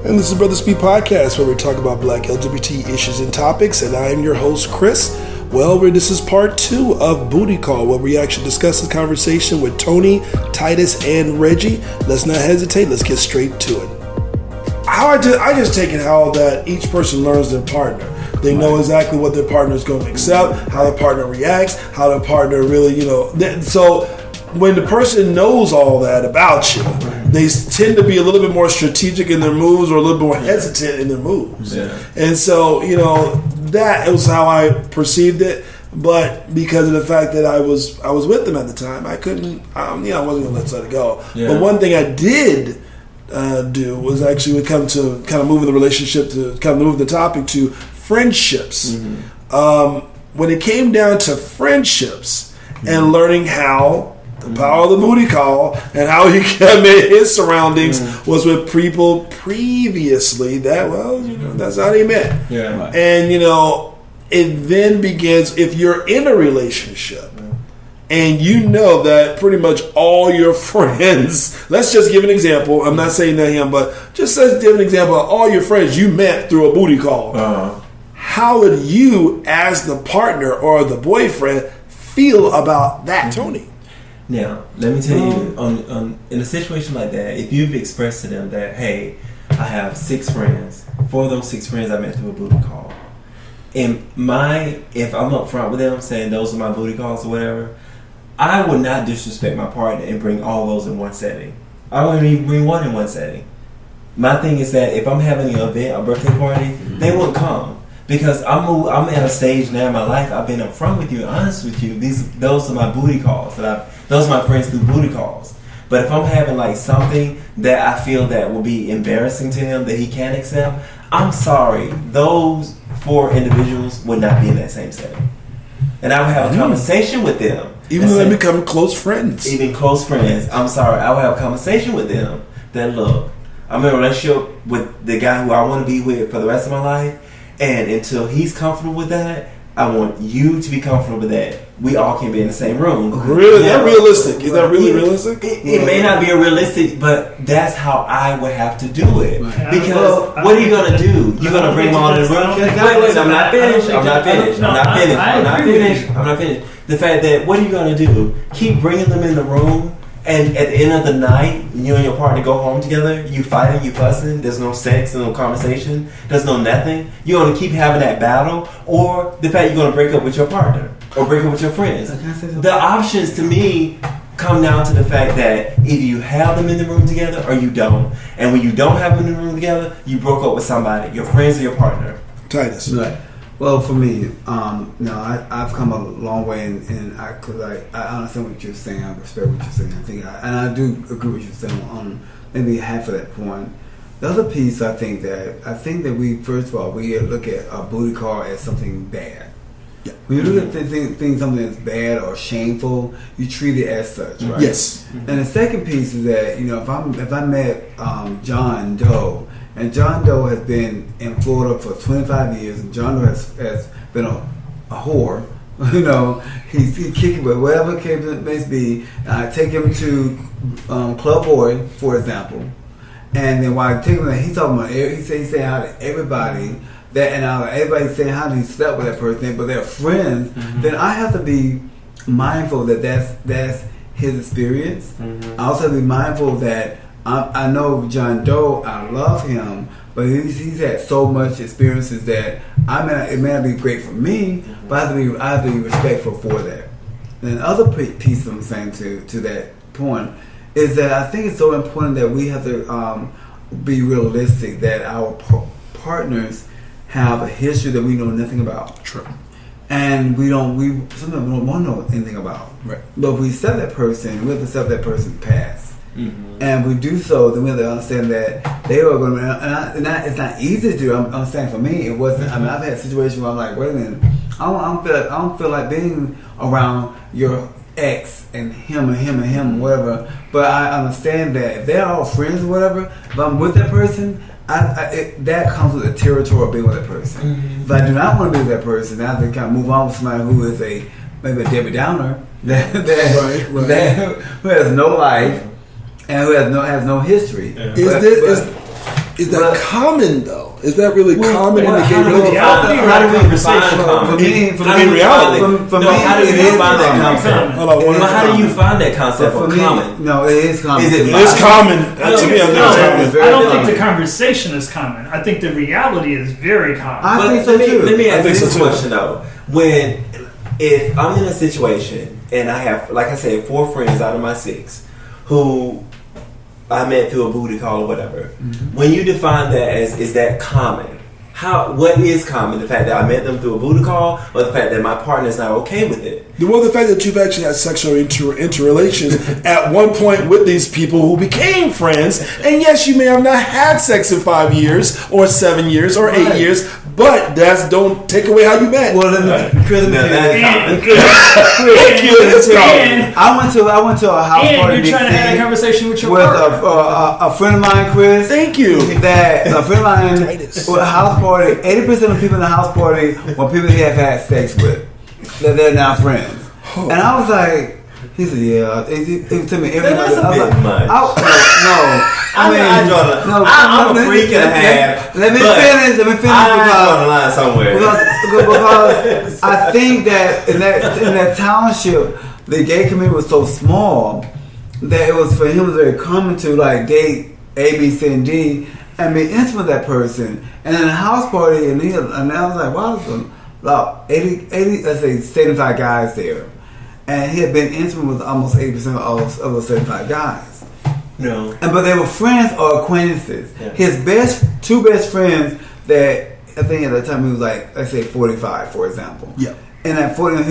And this is Brothaspeak Podcast, where we talk about Black LGBT issues and topics, and I am your host, Chris. Well, this is part 2 of Booty Call, where we actually discuss this conversation with Tony, Titus, and Reggie. Let's not hesitate. Let's get straight to it. I just take it how that each person learns their partner. They know exactly what their partner is going to accept, how the partner reacts, how the partner really, So when the person knows all that about you, they tend to be a little bit more strategic in their moves or a little bit more hesitant in their moves. Yeah. And so, that was how I perceived it. But because of the fact that I was with them at the time, I couldn't, I wasn't going to let it go. Yeah. But one thing I did do was actually come to kind of moving the relationship to kind of move the topic to friendships. Mm-hmm. When it came down to friendships and learning how the power of the booty call and how he made his surroundings was with people previously that, that's how they met. Yeah. Right. And, it then begins, if you're in a relationship and you know that pretty much all your friends, let's just give an example. I'm not saying that him, but just let's give an example of all your friends you met through a booty call. Uh-huh. How would you, as the partner or the boyfriend, feel about that, Tony? Now, let me tell you, in a situation like that, if you've expressed to them that, hey, I have 6 friends, 4 of those 6 friends I met through a booty call, and if I'm up front with them saying those are my booty calls or whatever, I would not disrespect my partner and bring all those in one setting. I wouldn't even bring one in one setting. My thing is that if I'm having an event, a birthday party, they won't come. Because I'm at a stage now in my life, I've been upfront with you, honest with you. Those are my booty calls. Those are my friends through booty calls. But if I'm having like something that I feel that will be embarrassing to him that he can't accept, I'm sorry. Those 4 individuals would not be in that same setting. And I would have a conversation with them. Even though they become close friends. Even close friends. I'm sorry. I would have a conversation with them that, look, I'm in a relationship with the guy who I want to be with for the rest of my life. And until he's comfortable with that, I want you to be comfortable with that. We all can be in the same room. Really? That realistic? Is that really realistic? It may not be realistic, but that's how I would have to do it. Right. Because what are you going to do? You're going to bring them all in the room? Wait, I'm not finished. The fact that, what are you going to do? Keep bringing them in the room, and at the end of the night, you and your partner go home together, you fighting, you fussing, there's no sex, there's no conversation, there's no nothing. You're going to keep having that battle, or the fact you're going to break up with your partner, or break up with your friends. The options to me come down to the fact that either you have them in the room together or you don't. And when you don't have them in the room together, you broke up with somebody, your friends or your partner. Titus. Right. Well, for me, I've come a long way, and I understand what you're saying. I respect what you're saying. I do agree with you saying on maybe half of that point. The other piece, I think that we, first of all, we look at a booty call as something bad. Yeah. When you look at things something that's bad or shameful, you treat it as such, right? Yes. And the second piece is that if I met John Doe. And John Doe has been in Florida for 25 years, and John Doe has been a whore. He's kicking with whatever case it may be. I take him to Club Boy, for example, and then while I take him there, he's talking about he say hi to everybody. Everybody saying how he slept with that person, but they're friends. Mm-hmm. Then I have to be mindful that that's his experience. Mm-hmm. I also have to be mindful that I know John Doe, I love him, but he's had so much experiences that it may not be great for me, but I have to be respectful for that. And the other piece I'm saying to that point is that I think it's so important that we have to be realistic that our partners have a history that we know nothing about. True. And sometimes we don't want to know anything about. Right. But if we accept that person, we have to accept that person's past. Mm-hmm. And we do so, then we have to understand that they are going to. It's not easy to do. I'm saying for me, it wasn't. I mean, I've had situations where I'm like, wait a minute, I don't feel like being around your ex and him, whatever. But I understand that if they're all friends or whatever, if I'm with that person, that comes with the territory of being with that person. Mm-hmm. If I do not want to be with that person, I have to kind of move on with somebody who is maybe a Debbie Downer who has no life. And who has no history. Yeah. Is that common though? Is that really common in the gay religion? How do we define common? For me, how do you find that concept? How do you find that concept of common? No, it is common. It is common. To me, I don't think the conversation is common. I think the reality is very common. I think so too. Let me ask this question though. If I'm in a situation and I have, like I said, 4 friends out of my 6 who I met through a booty call or whatever. Mm-hmm. When you define that as, is that common? What is common? The fact that I met them through a booty call, or the fact that my partner is not okay with it? Well, the fact that you've actually had sexual interrelations at one point with these people who became friends, and yes, you may have not had sex in 5 years, or 7 years, or 8 years, but don't take away how you met. Well, let me Chris, I went to a house party. And you're trying to have a conversation with your partner. A friend of mine, Chris. Thank you. That a friend of mine with a house party. 80% of people in the house party were people he have had sex with. That they're now friends. And I was like, he said, yeah. He told me everybody. That's a bit much. I'm a freak and a half. Let me finish. I'm on the line somewhere. Because I think that in that township, the gay community was so small that it was for him very common to like date A, B, C, and D and be intimate with that person. And in a house party, and I was like, wow, there's about 80, let's say 75 guys there. And he had been intimate with almost 80% of those 75 guys. No. But they were friends or acquaintances. Yeah. His two best friends that I think at the time he was like, let's say 45, for example. Yeah. And at 40,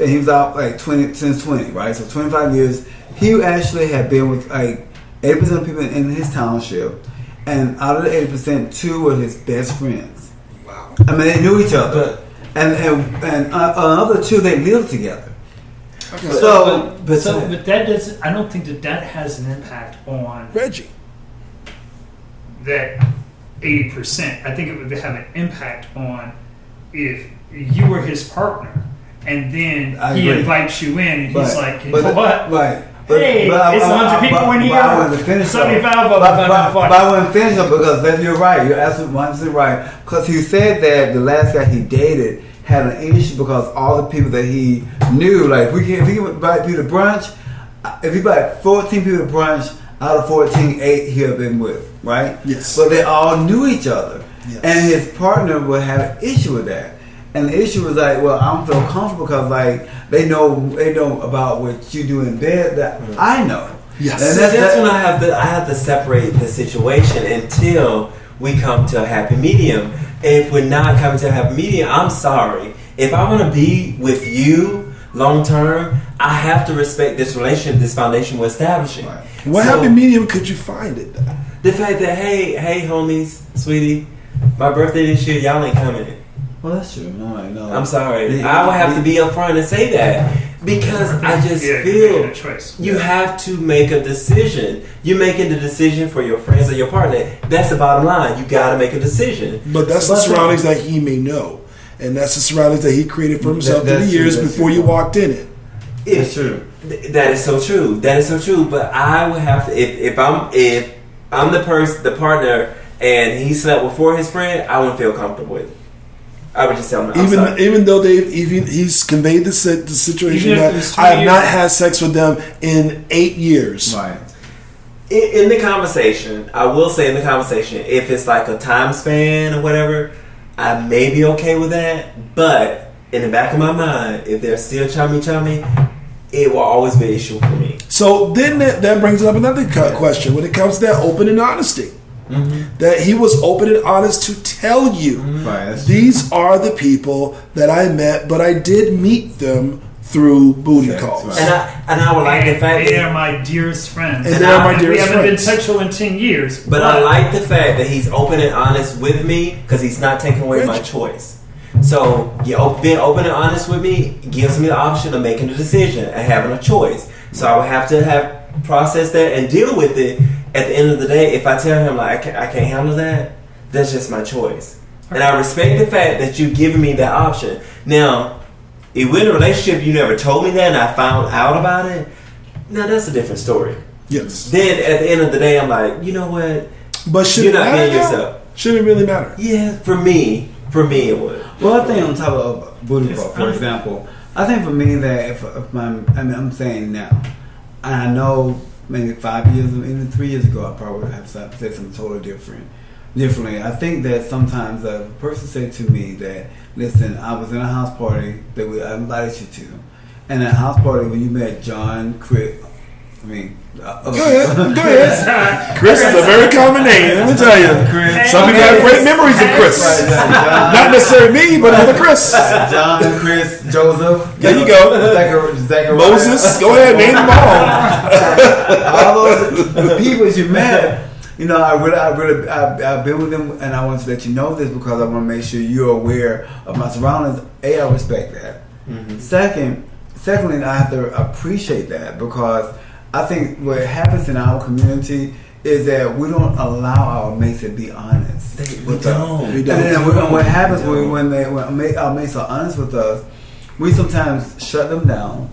he was out like since 20, right? So 25 years. He actually had been with like 80% of people in his township. And out of the 80%, 2 were his best friends. Wow. I mean, they knew each other. And another 2, they lived together. Okay. But that doesn't. I don't think that has an impact on Reggie. That 80%. I think it would have an impact on if you were his partner and then he invites you in and he's like, you know what? Right. Hey, it's 100 people in here. I wanted to finish 75 of them. But I want to finish up because you're right. You're absolutely right. Because he said that the last guy he dated had an issue because all the people that he knew, like if he invite people to brunch, if he invited 14 people to brunch, out of 14, 8 he had been with, right? Yes. But they all knew each other. Yes. And his partner would have an issue with that. And the issue was like, well, I don't feel comfortable because like they know about what you do in bed that I know. Yes. And that's when I have to separate the situation until we come to a happy medium. And if we're not coming to a happy medium, I'm sorry. If I want to be with you long term, I have to respect this relationship, this foundation we're establishing. Right. What happy medium could you find it? The fact that hey homies, sweetie, my birthday this year, y'all ain't coming. Well, that's true. No. I'm sorry. I would have to be upfront and say that because I just feel you have to make a decision. You're making the decision for your friends or your partner. That's the bottom line. You got to make a decision. But that's the surroundings that he may know, and that's the surroundings that he created for himself through the years before you walked in it. It's true. That is so true. That is so true. But I would have to if I'm the partner, and he slept before his friend, I wouldn't feel comfortable with it. I would just tell him even though he's conveyed the situation that I have not had sex with them in 8 years. Right. In the conversation, I will say in the conversation, if it's like a time span or whatever, I may be okay with that. But in the back of my mind, if they're still chummy, it will always be an issue for me. So then that brings up another question when it comes to that open and honesty. Mm-hmm. That he was open and honest to tell you, these are the people that I met, but I did meet them through booty calls. Right. And I would like the fact they are my dearest friends. And they are my dearest friends. We haven't been sexual in 10 years. But I like the fact that he's open and honest with me because he's not taking away my choice. So being open and honest with me gives me the option of making a decision and having a choice. So I would have to process that and deal with it. At the end of the day, if I tell him like I can't handle that, that's just my choice. And I respect the fact that you've given me that option. Now, if we're in a relationship, you never told me that and I found out about it, now that's a different story. Yes. Then at the end of the day, I'm like, you know what? But should You're it not matter? being yourself. Should it really matter? Yeah, for me it would. Well, I think on top of booty call, for example, I think for me that if I'm saying now, and I know maybe 5 years, even 3 years ago, I probably have said something totally differently. I think that sometimes a person said to me that, listen, I was in a house party that I invited you to, and at a house party when you met John, Chris, go ahead. Chris is a very common name. Let me tell you. Some people have great memories of Chris. Not necessarily me, but other Chris. John, Chris, Joseph. There you go. Zachariah. Moses. Go ahead, name them all. All those people you met. I've been with them, and I want to let you know this because I want to make sure you're aware of my surroundings. I respect that. Mm-hmm. Secondly, I have to appreciate that because I think what happens in our community is that we don't allow our mates to be honest with us. We don't. And what happens when our mates are honest with us, we sometimes shut them down,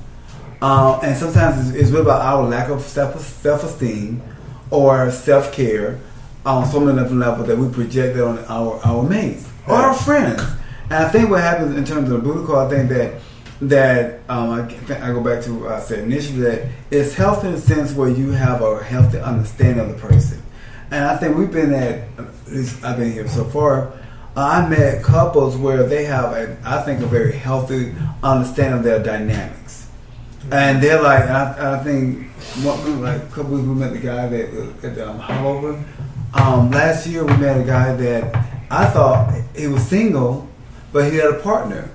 and sometimes it's really about our lack of self-esteem or self-care on some level that we project on our mates or our friends. And I think what happens in terms of the booty call, I think that I go back to what I said initially, that it's healthy in a sense where you have a healthy understanding of the person. And I think we've been at least I've been here so far, I met couples where they have I think a very healthy understanding of their dynamics. And they're like, I think like a couple weeks we met the guy that at the Hollover. Last year we met a guy that I thought he was single, but he had a partner.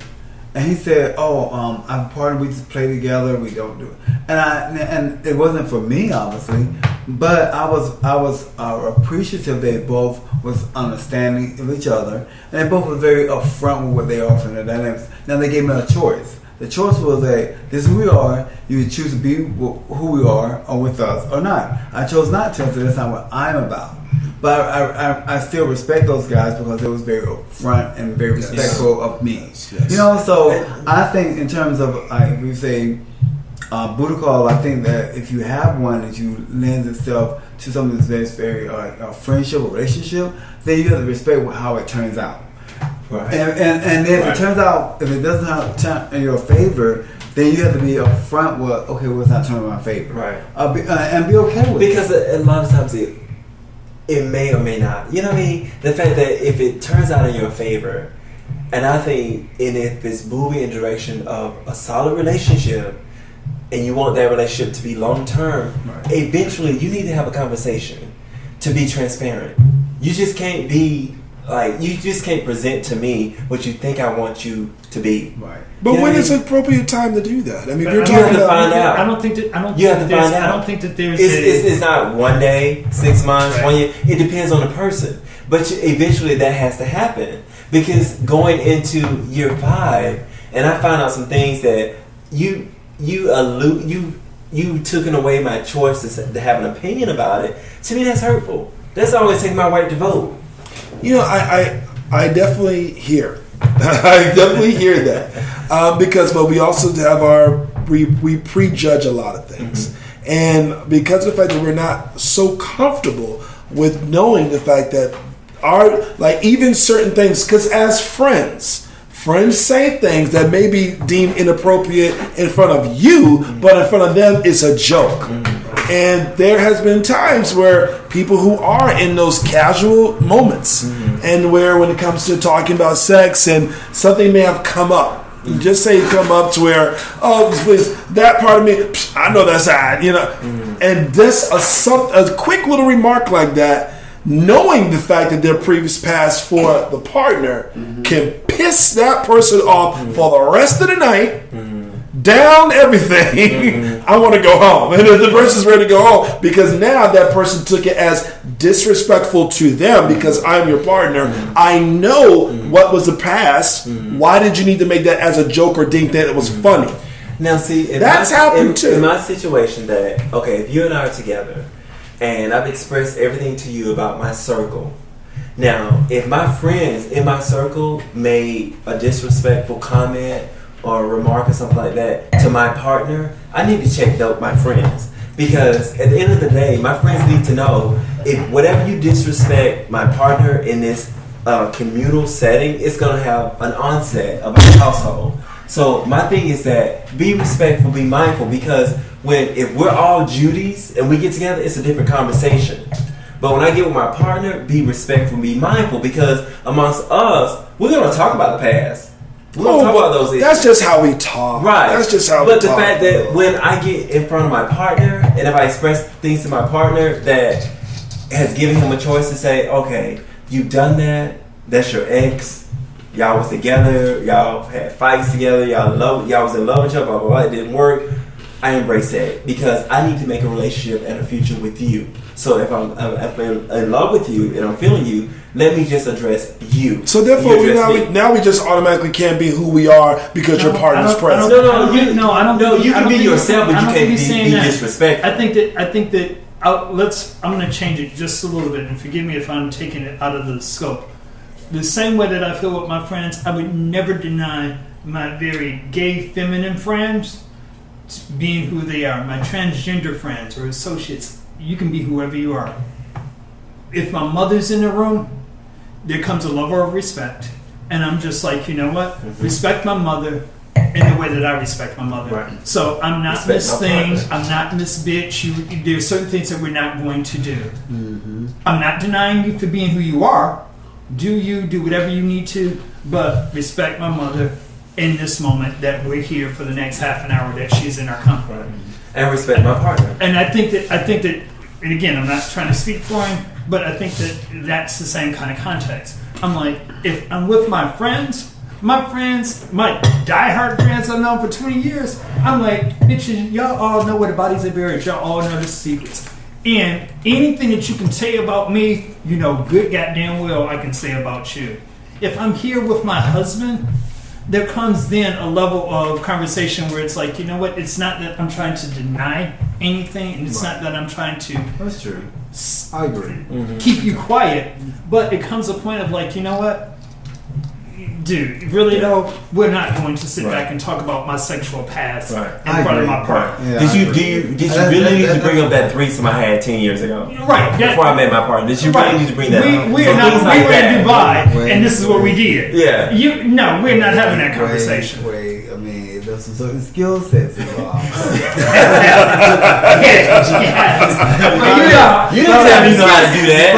And he said, I'm a partner, we just play together, we don't do it. And it wasn't for me, obviously, but I was appreciative they both was understanding of each other, and they both were very upfront with what they offer in their dynamics. Now they gave me a choice. The choice was this is who we are, you would choose to be who we are or with us or not. I chose not to, so that's not what I'm about. But I still respect those guys because it was very upfront and very respectful of me. Yes. You know, so I think in terms of, if we say booty call, I think that if you have one that you lends itself to something that's very a friendship or relationship, then you have to respect how it turns out. Right. And if it turns out, if it doesn't turn in your favor, then you have to be upfront with, okay, well, it's not turning in my favor. Right. And be okay with it. Because a lot of times it may or may not. You know what I mean? The fact that if it turns out in your favor, and I think if it's moving in the direction of a solid relationship, and you want that relationship to be long term, eventually you need to have a conversation to be transparent. You just can't be you just can't present to me what you think I want you to be. Right. But when is an appropriate time to do that? I mean, you're talking about. Find out. I don't think that. I don't think that there's. It's not 1 day, 6 months, 1 year. It depends on the person. But eventually that has to happen because going into year 5, and I found out some things that you taken away my choice to have an opinion about it. To me, that's hurtful. That's always taking my right to vote. You know, I definitely hear. I definitely hear that because, but we also have we prejudge a lot of things, and because of the fact that we're not so comfortable with knowing the fact that even certain things, because as friends say things that may be deemed inappropriate in front of you, but in front of them it's a joke. And there has been times where people who are in those casual moments and where when it comes to talking about sex and something may have come up, just say come up to where, please, that part of me, I know that's that, you know. And this a quick little remark like that, knowing the fact that their previous past for the partner can piss that person off for the rest of the night, down everything. I want to go home. And if the person's ready to go home, because now that person took it as disrespectful to them because I'm your partner. I know what was the past. Why did you need to make that as a joke or think that it was funny? Now, see, that's happened too. In my situation, if you and I are together, and I've expressed everything to you about my circle. Now, if my friends in my circle made a disrespectful comment or a remark or something like that to my partner, I need to check out my friends. Because at the end of the day, my friends need to know if whatever you disrespect my partner in this communal setting, it's gonna have an onset of our household. So my thing is that be respectful, be mindful, because if we're all Judies and we get together, it's a different conversation. But when I get with my partner, be respectful, be mindful, because amongst us, we're gonna talk about the past. We're gonna talk about those issues. That's just how we talk. Right. That's just how we talk. But the fact that when I get in front of my partner, and if I express things to my partner that has given him a choice to say, okay, you've done that, that's your ex, y'all was together, y'all had fights together, y'all was in love with each other, blah, blah, blah, it didn't work, I embrace that, because I need to make a relationship and a future with you. So if I'm in love with you and I'm feeling you, let me just address you. So therefore, we just automatically can't be who we are because your partner's present. You can be yourself, but you can't be disrespectful. I think that I'm going to change it just a little bit, and forgive me if I'm taking it out of the scope. The same way that I feel with my friends, I would never deny my very gay, feminine friends being who they are. My transgender friends or associates, you can be whoever you are. If my mother's in the room, there comes a level of respect. And I'm just like, you know what? Mm-hmm. Respect my mother in the way that I respect my mother. Right. So I'm not Miss Thing. I'm not Miss Bitch. There are certain things that we're not going to do. Mm-hmm. I'm not denying you for being who you are. Do whatever you need to, but respect my mother in this moment that we're here for the next half an hour that she's in our company. Right. And respect my partner. And I think that, and again, I'm not trying to speak for him, but I think that that's the same kind of context. I'm like, if I'm with my friends, my diehard friends I've known for 20 years, I'm like, bitches, y'all all know where the bodies are buried. Y'all all know the secrets. And anything that you can say about me, you know good goddamn well I can say about you. If I'm here with my husband, there comes then a level of conversation where it's like, you know what, it's not that I'm trying to deny anything, and it's not that I'm trying to... That's true. I agree. Keep you quiet, but it comes a point of like, you know what? Dude, really though, we're not going to sit back and talk about my sexual past in front of my partner. Yeah, did you really need to bring up that threesome I had 10 years ago? Right. Before I met my partner, did you really need to bring that up? We were in Dubai, and this is what we did. Yeah. We're not having that conversation. I mean, there's some certain skill sets involved. You didn't tell me you know how to do that.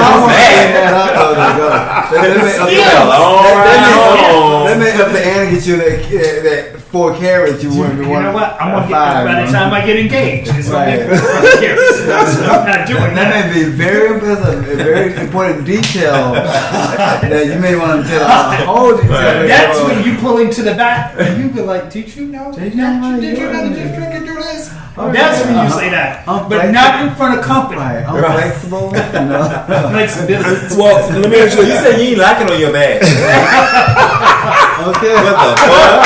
Let me up the ante get you that 4 carats you want. You know what? I'm gonna get by the time I get engaged. It's gonna be 4 carats. I'm not doing that. That may be very impressive, a very important detail that you may want to tell the whole detail. That's when you pull him to the back and you be like, "Did you know? Did you know just drink and do this?" That's when you say that, but not in front of company. Right. I'm flexible. Flexibility. Well, let me ask you. You said you ain't lacking on your bag. Okay. What the fuck?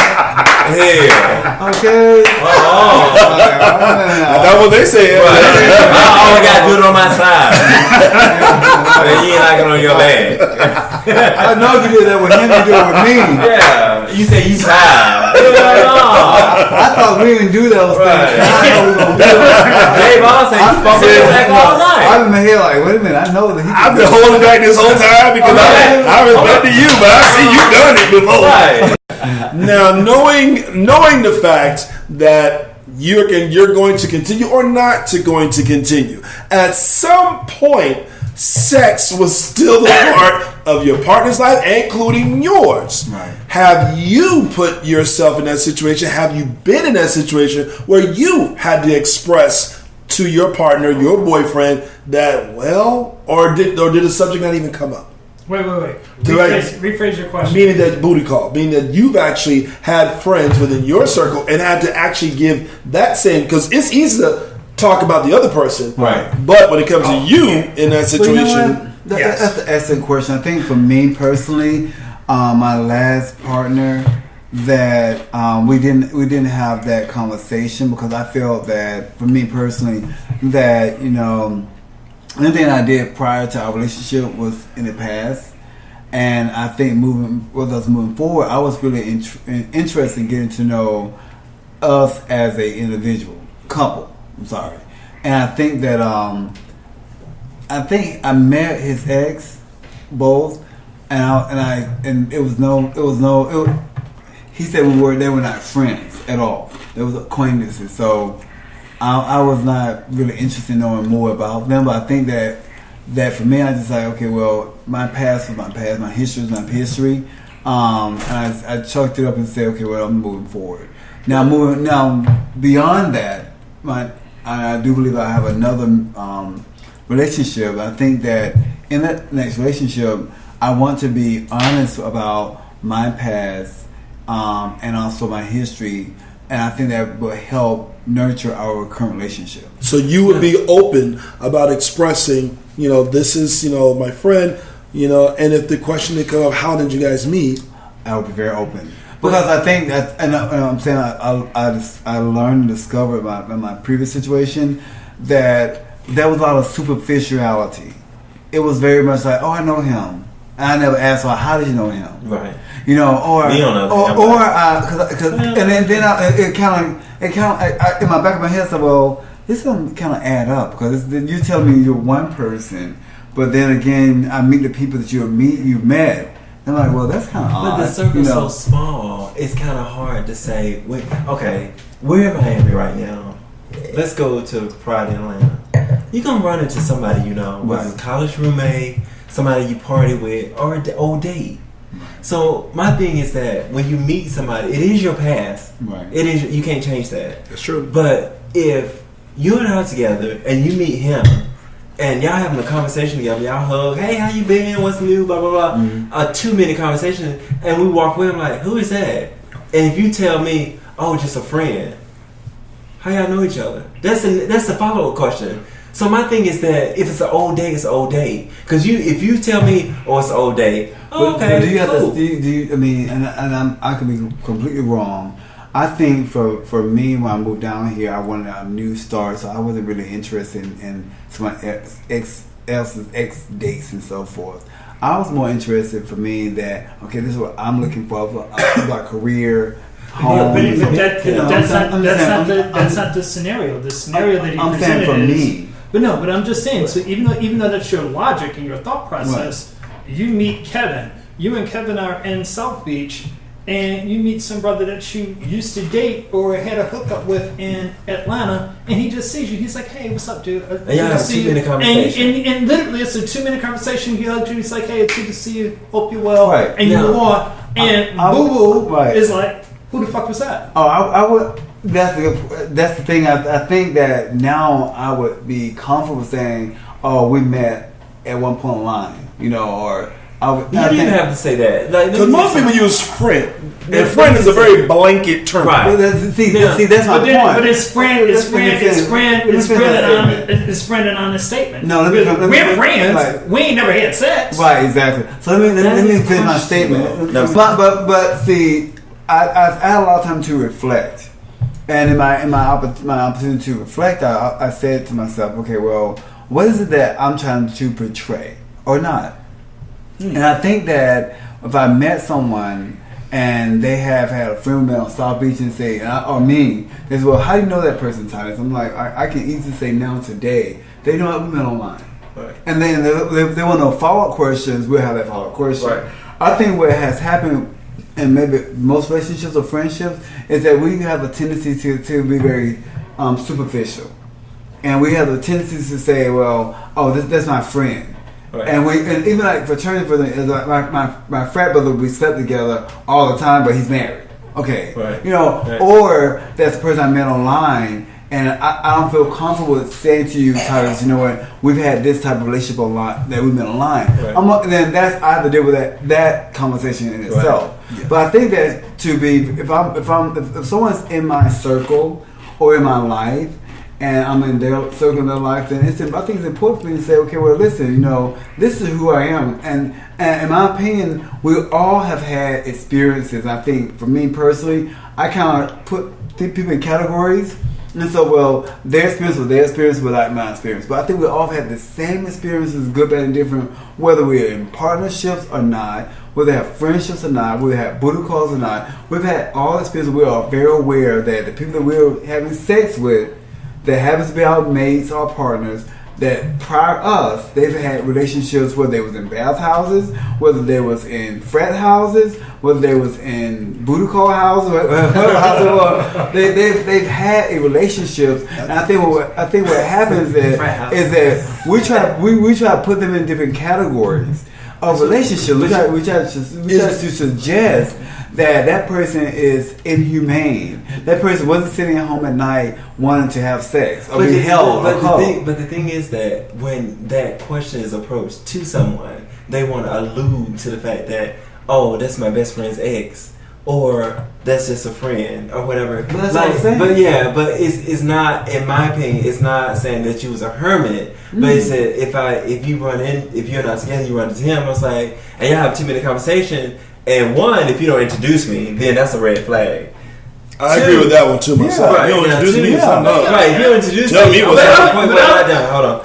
Hell. Okay. That's what they say. Right. I only got to do it on my side. And you ain't lacking on your bag. I know if you did that with him, you do it with me. Yeah. You say you side. I thought we didn't do those things. Dave also you fucking back all night. I'm in my head like, wait a minute, I know that I've been holding back this whole time because I respect you, but I see you done it before. Right. Now, knowing the fact that you're going to continue or not going to continue, at some point, sex was still a part of your partner's life, including yours. Right. Have you put yourself in that situation? Have you been in that situation where you had to express to your partner, your boyfriend, that or did the subject not even come up? Wait. Rephrase your question. Meaning that booty call. Meaning that you've actually had friends within your circle and had to actually give that same... Because it's easy to talk about the other person. Right. But when it comes to you in that situation... Well, you know that's the excellent question. I think for me personally, my last partner, that we didn't have that conversation because I felt that, for me personally, that, you know... Anything I did prior to our relationship was in the past, and I think moving forward, I was really interested in getting to know us as a individual couple. I'm sorry, and I think that I think I met his ex, both, and he said they were not friends at all. They was acquaintances. So I was not really interested in knowing more about them. But I think that for me, I just like, okay, well, my past was my past, my history was my history. And I chucked it up and said, okay, well, I'm moving forward. Now beyond that, I do believe I have another relationship. I think that in that next relationship, I want to be honest about my past and also my history, and I think that will help nurture our current relationship. So you would be open about expressing, this is, my friend, and if the question would come up, how did you guys meet? I would be very open. Because I think that, and I'm saying I learned and discovered in my previous situation that there was a lot of superficiality. It was very much like, oh, I know him. And I never asked, well, how did you know him? Right. Me on it kind of in my back of my head said, well, this doesn't kind of add up because you tell me you're one person, but then again, I meet the people that you met. I'm like, well, that's kind of odd. But the circle's so small, it's kind of hard to say, okay, we're in Miami right now. Let's go to Pride in Atlanta. You're going to run into somebody whether it's a college roommate, somebody you party with, or an old date. So my thing is that when you meet somebody, it is your past. Right. It is, you can't change that. That's true. But if you and I are together and you meet him and y'all having a conversation together, y'all hug, hey, how you been? What's new? Blah blah blah. Mm-hmm. A 2-minute conversation, and we walk away. I'm like, who is that? And if you tell me, oh, just a friend, how y'all know each other? That's the follow up question. So my thing is that if it's an old date, it's an old date. Because if you tell me, oh, it's an old date, okay, but do you cool. have to? I mean, I could be completely wrong. I think for me, when I moved down here, I wanted a new start, so I wasn't really interested in someone else's ex dates and so forth. I was more interested for me that, okay, this is what I'm looking for about career. Home, that's not the scenario. The scenario that he presented for is, me. But I'm just saying. So even though that's your logic and your thought process, you meet Kevin. You and Kevin are in South Beach, and you meet some brother that you used to date or had a hookup with in Atlanta, and he just sees you. He's like, "Hey, what's up, dude?" And y'all have a 2-minute conversation. And literally, it's a 2-minute conversation. He hugs you. He's like, "Hey, it's good to see you. Hope you're well." Right. And you move on. And Boo Boo is like, "Who the fuck was that?" Oh, I would. That's the thing. I think that now I would be comfortable saying, "Oh, we met at one point in line," or you didn't even have to say that. Because most people use friend, and friend is a very blanket term. Right. See, that's my point. But it's friend an honest statement. No, we're friends. Right. We ain't never had sex. Right. Exactly. So let me finish my statement. But see, I had a lot of time to reflect, and in my opportunity to reflect, I said to myself, okay, well, what is it that I'm trying to portray or not? And I think that if I met someone and they have had a friend with me on South Beach and say, or me, they say, well, how do you know that person, Titus? I'm like, I can easily say now today, they know what we met online. Right. And then they want to follow-up questions, we'll have that follow-up question. Right. I think what has happened in maybe most relationships or friendships is that we have a tendency to be very superficial. And we have a tendency to say, well, oh, that's my friend. Right. And even like fraternity brother is like my frat brother, we slept together all the time, but he's married. Okay, right. Right. Or that's the person I met online, and I don't feel comfortable with saying to you, Titus, you know what? We've had this type of relationship online that we met online. Right. Then I have to deal with that conversation in itself. Right. Yeah. But I think that if someone's in my circle or in my life, and I'm in their circle in their life, then I think it's important for me to say, okay, well, listen, this is who I am. And in my opinion, we all have had experiences. I think for me personally, I kind of put people in categories. And so, well, their experience was like my experience. But I think we all have had the same experiences, good, bad, and different, whether we're in partnerships or not, whether we have friendships or not, whether we have booty calls or not. We've had all experiences. We are very aware that the people that we're having sex with, that happens to be our mates, our partners, that prior to us, they've had relationships whether they was in bathhouses, whether they was in frat houses, whether they was in booty call houses, whatever house it was. They've had a relationship, and I think what happens is that we try to put them in different categories of relationships. We try to suggest that person is inhumane. That person wasn't sitting at home at night wanting to have sex or be held. But the thing is that when that question is approached to someone, they want to allude to the fact that, oh, that's my best friend's ex, or that's just a friend, or whatever. But that's what I'm saying. But it's not, in my opinion, it's not saying that you was a hermit. But it said if you're not together, you run into him. I was like, and y'all have a 2-minute conversation. And one, if you don't introduce me, then that's a red flag. I agree with that one too myself. Right, you don't introduce me, it's something else. Right, if you don't introduce Tell me, me what's up. Hold on.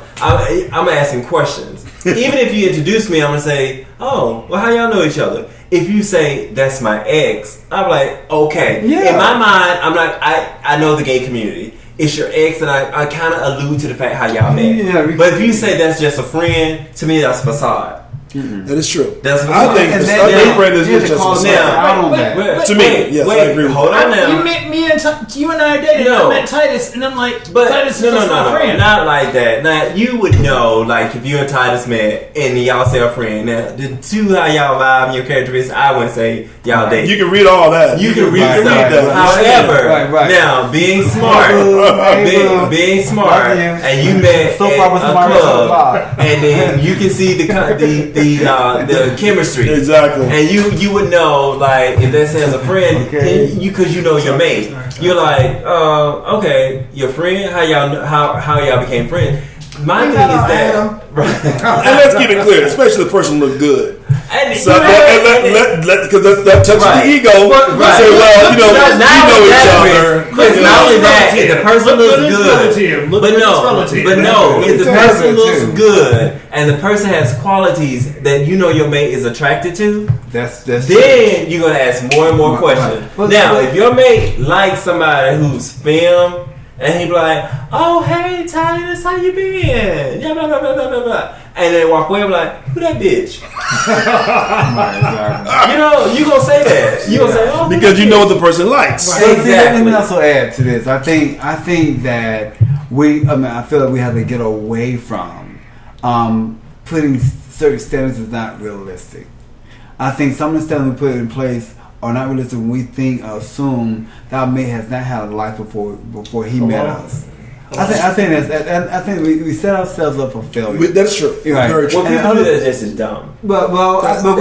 I'm asking questions. Even if you introduce me, I'm gonna say, oh, well, how y'all know each other? If you say that's my ex, I'm like, okay. Yeah. In my mind, I'm like, I know the gay community. It's your ex, and I kind of allude to the fact how y'all met. Yeah, but if you say that's just a friend, to me that's facade. Mm-hmm. That is true. That's I think a friend is just a now. To me, yes, I agree. Hold on now. You and I are dating. No. I met Titus, and I'm like, But Titus is just my friend. Not like that. Now you would know, like if you and Titus met and y'all say a friend. Now the two how y'all vibe and your characteristics, I wouldn't say y'all date. You can read all that. You can read that. However, now being smart, being smart, and you met at a club, and then you can see the chemistry Exactly. and you would know, like, if that says a friend, because you know your mate, you're like, okay, your friend, how y'all became friends. My thing is that, and let's keep it clear, especially the person look good. Because that touches the ego. Right. Say, well, you know each other. Not only that, if the person looks good, but no, if the person looks good and the person has qualities that you know your mate is attracted to, then you're gonna ask more and more questions. Now, if your mate likes somebody who's femme, and he be like, oh, hey, Titus, how you been? Yeah, blah, blah, blah, blah, blah, blah. And then walk away and be like, who that bitch? You know, you gonna say that. You gonna say, oh, because you know what the person likes. Right. Exactly. Let me also add to this. I think that I feel like we have to get away from putting certain standards is not realistic. I think some of the standards we put in place are not realistic when we assume that our mate has not had a life before he met us. I think we set ourselves up for failure. That's true. Right. Very true. Well, people do that just as dumb. But we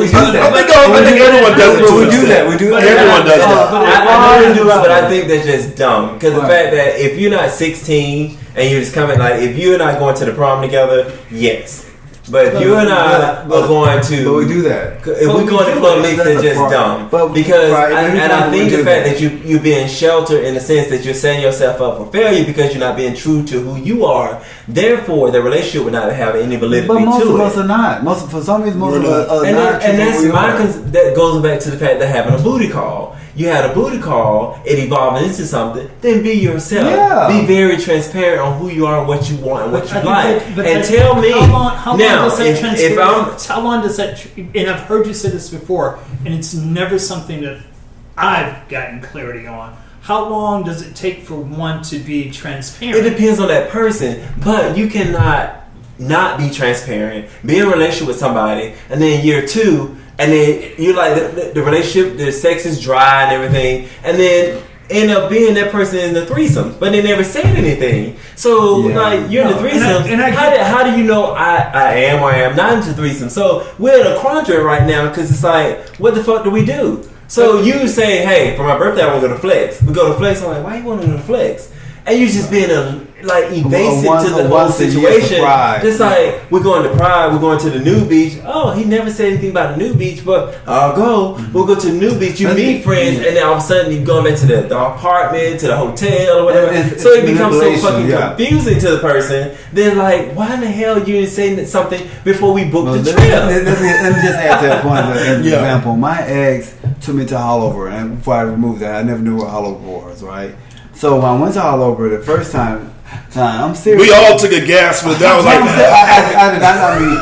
do that. I think everyone does it. We do that. Everyone does that. I really do, but I think that's just dumb. Because the fact that if you're not 16 and you're just coming, like, if you're not going to the prom together, yes. But if you and I are going to, but we do that. If we're going to club mix, that's just dumb. Because I think the fact that you're being sheltered in the sense that you're setting yourself up for failure because you're not being true to who you are. Therefore, the relationship would not have any validity to it. But most of us are not. For some reason, most of us are not. And that goes back to the fact that having a booty call. You had a booty call, it evolved into something, then be yourself. Yeah. Be very transparent on who you are and what you want and what you like. And tell me, how long does that, and I've heard you say this before, and it's never something that I've gotten clarity on. How long does it take for one to be transparent? It depends on that person, but you cannot not be transparent, be in a relationship with somebody, and then year 2, and then you're like the relationship, the sex is dry and everything, and then end up being that person in the threesome, but they never said anything. So like you're in the threesome. How do you know I am or I am not into threesome? So we're in a quandary right now because it's like, what the fuck do we do? So you say, hey, for my birthday I want to go to Flex. We go to Flex. I'm like, why you want to go to Flex? And you just being evasive to the whole situation. Just like, we're going to Pride, we're going to the new beach. Oh, he never said anything about the new beach, but I'll go. We'll go to the new beach. You meet friends, and then all of a sudden you're going back to the apartment, to the hotel, or whatever. So it becomes so fucking confusing to the person. Then like, why in the hell you didn't say something before we booked the trip? Let me just add to that point as an example. My ex took me to Hollover, and before I removed that, I never knew what Hollover was, right? So when I went to Hollover the first time, I'm serious. We all took a gasp, but that was like. I mean,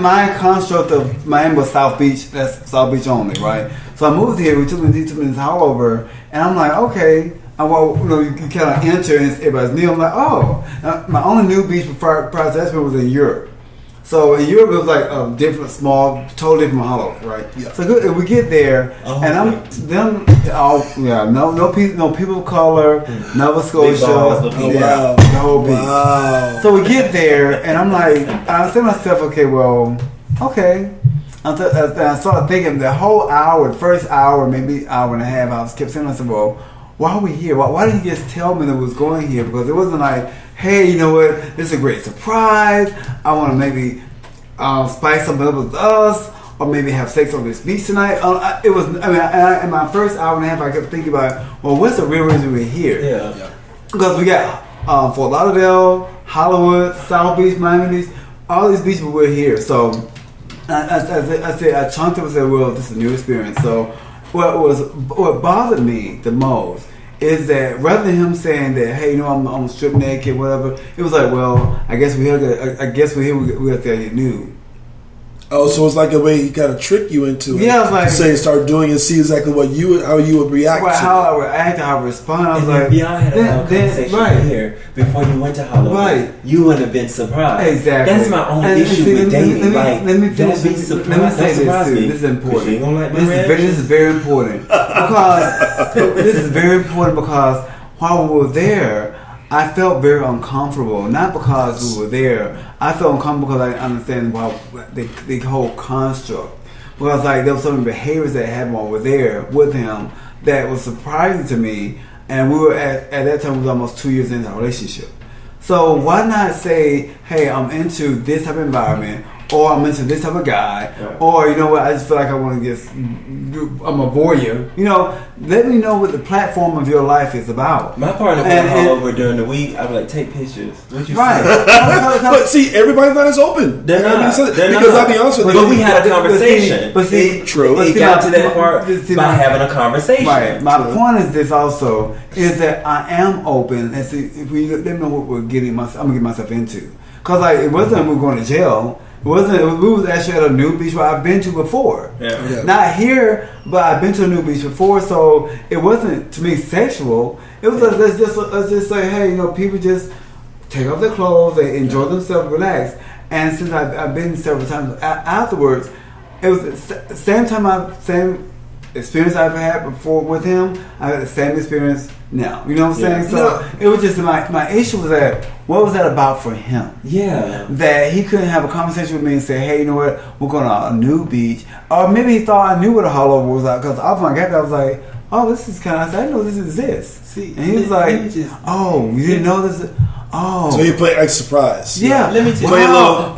my construct of Miami was South Beach. That's South Beach only, right? So I moved here. We took me to this Hollover, and I'm like, okay. You kind of enter and everybody's new. I'm like, oh. My only new beach prior to that was in Europe. So in Europe, it was like a different, small, totally different Hollow, right? Yeah. So we get there, and no people of color, Nova Scotia, the whole beach. Wow. So we get there, and I'm like, I say to myself, okay. I started thinking the whole hour, the first hour, maybe hour and a half, I kept saying to myself, well, why are we here? Why didn't he just tell me that we was going here? Because it wasn't like, hey, you know what? This is a great surprise. I want to maybe spice something up with us, or maybe have sex on this beach tonight. In my first hour and a half, I kept thinking about, well, what's the real reason we're here? Yeah. Because we got Fort Lauderdale, Hollywood, South Beach, Miami Beach, all these beaches, but we're here. So I chunked up and said, well, this is a new experience. So what bothered me the most is that rather than him saying that, hey, I'm strip naked, whatever, it was like, well, I guess we're here. We have to get nude. Oh, so it's like a way he kind of trick you into it. Yeah, I was like, say start doing and see exactly how you would react to how I would act, how I would respond. I was like, y'all had a conversation here before you went to Halloween. Right. You wouldn't have been surprised. Exactly. That's my only issue with dating. Let me say this too. This is important. This is very important because while we were there, I felt very uncomfortable. Not because we were there. I felt uncomfortable because I understand the whole construct. Because there were some behaviors that happened while we were there with him that was surprising to me. And we were at that time, we was almost 2 years into our relationship. So why not say, hey, I'm into this type of environment, or I'm into this type of guy, or you know what, I just feel like I want to I'm a voyeur. Let me know what the platform of your life is about. My partner went all over during the week. I would like, take pictures. What you say? But see, everybody's not as open. They're not. Because I'll be honest with you. But we had a conversation. True. It got to that part by having a conversation. Right. My point is this also, is that I am open, and see, if we let me know what I'm getting myself into. Because it wasn't we were going to jail. We was actually at a new beach where I've been to before. Yeah. Not here, but I've been to a new beach before, so it wasn't to me sexual. It was let's just say, hey, people just take off their clothes, they enjoy themselves, relax. And since I've been several times afterwards, it was the same experience I've had before with him. I had the same experience now. You know what I'm saying? So it was just my issue was that, what was that about for him? Yeah. That he couldn't have a conversation with me and say, hey, you know what, we're going to a new beach. Or maybe he thought I knew what a Hollow was like, because off my gap I was like, oh, this is kind of, I said, I know this exists. See, and he was like, oh, you didn't know this? Oh. So you play like surprise. Yeah. Let me tell you.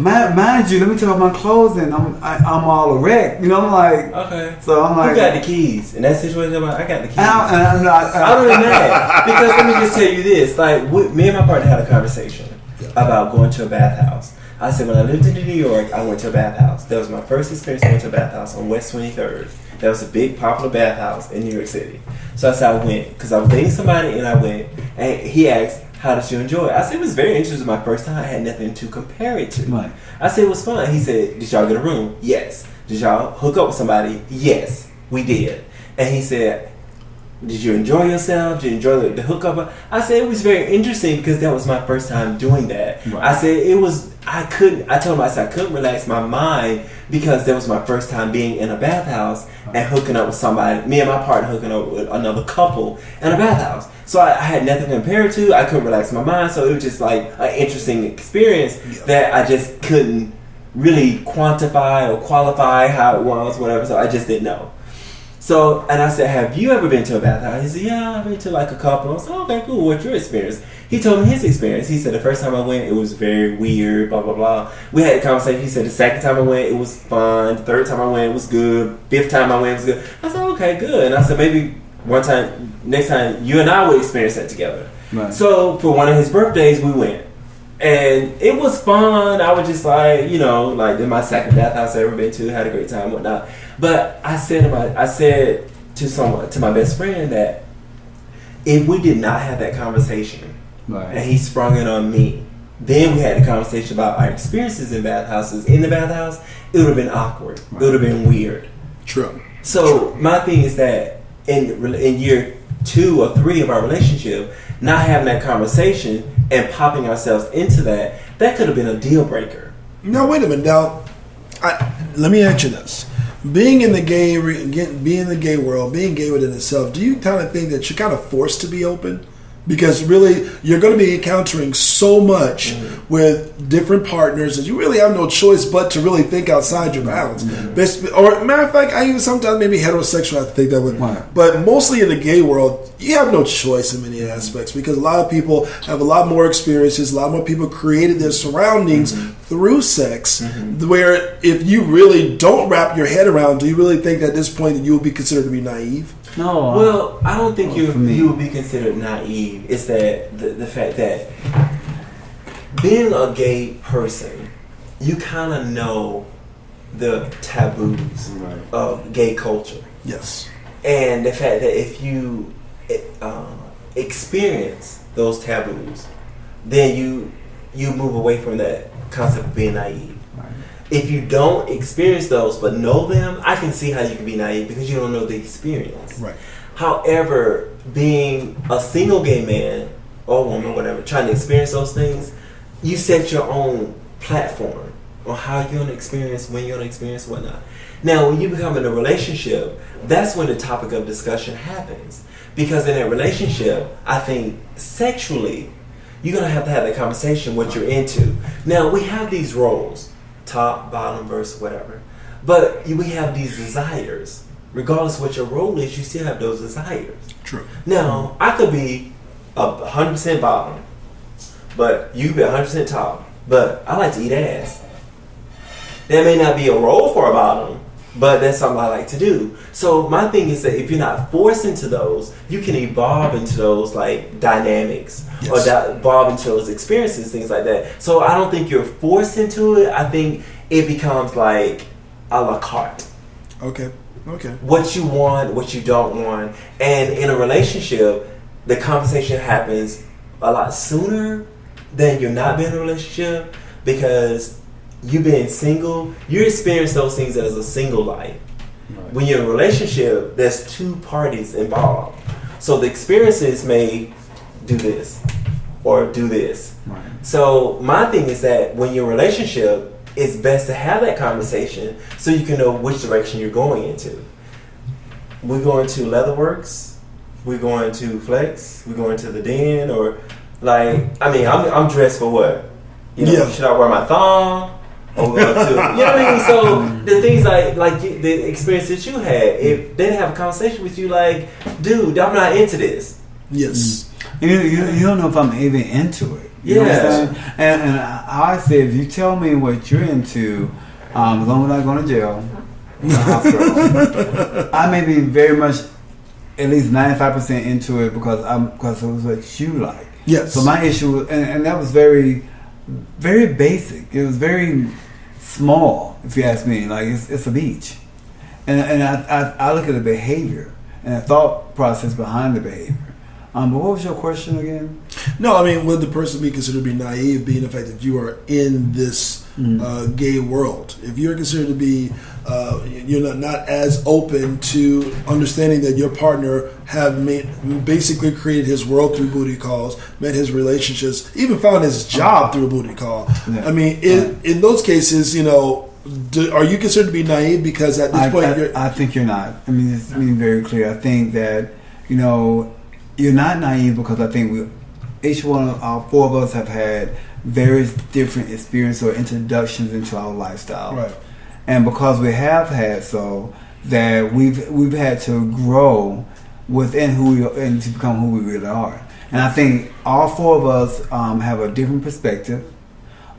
Mind you, let me take off my clothes and I'm all erect. I'm like, okay. So I'm like, who got the keys? In that situation, I got the keys. I don't even know. Because let me just tell you this. Me and my partner had a conversation about going to a bathhouse. I said, when I lived in New York, I went to a bathhouse. That was my first experience. I went to a bathhouse on West 23rd. That was a big, popular bathhouse in New York City. So I said I went because I was dating somebody, and I went. And he asked, how did you enjoy it? I said it was very interesting. My first time, I had nothing to compare it to. Right. I said it was fun. He said, did y'all get a room? Yes. Did y'all hook up with somebody? Yes, we did. And he said, did you enjoy yourself? Did you enjoy the hookup? I said it was very interesting because that was my first time doing that. Right. I said I told him, I couldn't relax my mind because that was my first time being in a bathhouse and hooking up with somebody, me and my partner hooking up with another couple in a bathhouse. So I had nothing to compare it to. I couldn't relax my mind. So it was just like an interesting experience that I just couldn't really quantify or qualify how it was, whatever. So I just didn't know. So, and I said, have you ever been to a bathhouse? He said, yeah, I've been to like a couple. I said, okay, cool. What's your experience? He told me his experience. He said, the first time I went, it was very weird, blah, blah, blah. We had a conversation. He said, the second time I went, it was fun. The third time I went, it was good. Fifth time I went, it was good. I said, okay, good. And I said, maybe one time, next time, you and I would experience that together. Right. So, for one of his birthdays, we went. And it was fun. I was just like, in my second bathhouse I've ever been to, had a great time, whatnot. But I said to my best friend that if we did not have that conversation, Right. and he sprung it on me. Then we had a conversation about our experiences in bathhouses. In the bathhouse, it would have been awkward. Right. It would have been weird. True. So my thing is that in year 2 or 3 of our relationship, not having that conversation and popping ourselves into that could have been a deal breaker. Now wait a minute. Now, let me ask you this: being in the gay world, being gay within itself, do you kind of think that you're kind of forced to be open? Because really, you're going to be encountering so much with different partners that you really have no choice but to really think outside your bounds. Or, matter of fact, I even sometimes maybe heterosexual have to think that way. But mostly in the gay world, you have no choice in many aspects because a lot of people have a lot more experiences. A lot more people created their surroundings through sex. Where if you really don't wrap your head around, do you really think at this point that you will be considered to be naive? No. Well, I don't think you would be considered naive. It's that the fact that being a gay person, you kind of know the taboos of gay culture. Yes. And the fact that if you experience those taboos, then you move away from that concept of being naive. If you don't experience those but know them, I can see how you can be naive because you don't know the experience. Right. However, being a single gay man or woman, whatever, trying to experience those things, you set your own platform on how you're going to experience, when you're going to experience, whatnot. Now, when you become in a relationship, that's when the topic of discussion happens. Because in that relationship, I think sexually, you're going to have that conversation, what you're into. Now, we have these roles. Top, bottom, verse, whatever. But we have these desires. Regardless of what your role is, you still have those desires. True. Now, I could be 100% bottom, but you could be 100% top. But I like to eat ass. That may not be a role for a bottom, but that's something I like to do. So my thing is that if you're not forced into those, you can evolve into those like dynamics or evolve into those experiences, things like that. So I don't think you're forced into it. I think it becomes like a la carte. Okay. What you want, what you don't want. And in a relationship, the conversation happens a lot sooner than you're not being in a relationship because you being single, you experience those things as a single life. Right. When you're in a relationship, there's 2 parties involved. So the experiences may do this or do this. Right. So my thing is that when you're in a relationship, it's best to have that conversation so you can know which direction you're going into. We're going to Leatherworks, we're going to Flex, we're going to the Den, or like, I mean, I'm dressed for what? You know, should I wear my thong? Or go to, you know what I mean? So the things like the experience that you had, if they didn't have a conversation with you, like, dude, I'm not into this. Yes. You don't know if I'm even into it. You know what I'm saying? And I say, if you tell me what you're into, as long as I'm not going to jail, the hospital, I may be very much, at least 95% into it because it was what you like. Yes. So my issue, and that was very, very basic. It was very small, if you ask me. Like it's a beach, and I look at the behavior and the thought process behind the behavior. But what was your question again? No, I mean, would the person be considered to be naive, being the fact that you are in this gay world? If you're considered to be, you're not as open to understanding that your partner basically created his world through booty calls, met his relationships, even found his job through a booty call. Yeah. I mean, in those cases, are you considered to be naive? Because at this point, I think you're not. I mean, it's very clear. I think that you're not naive because I think each one of our 4 of us have had various different experiences or introductions into our lifestyle, right? And because we have had that we've had to grow within who we are and to become who we really are. And I think all 4 of us have a different perspective,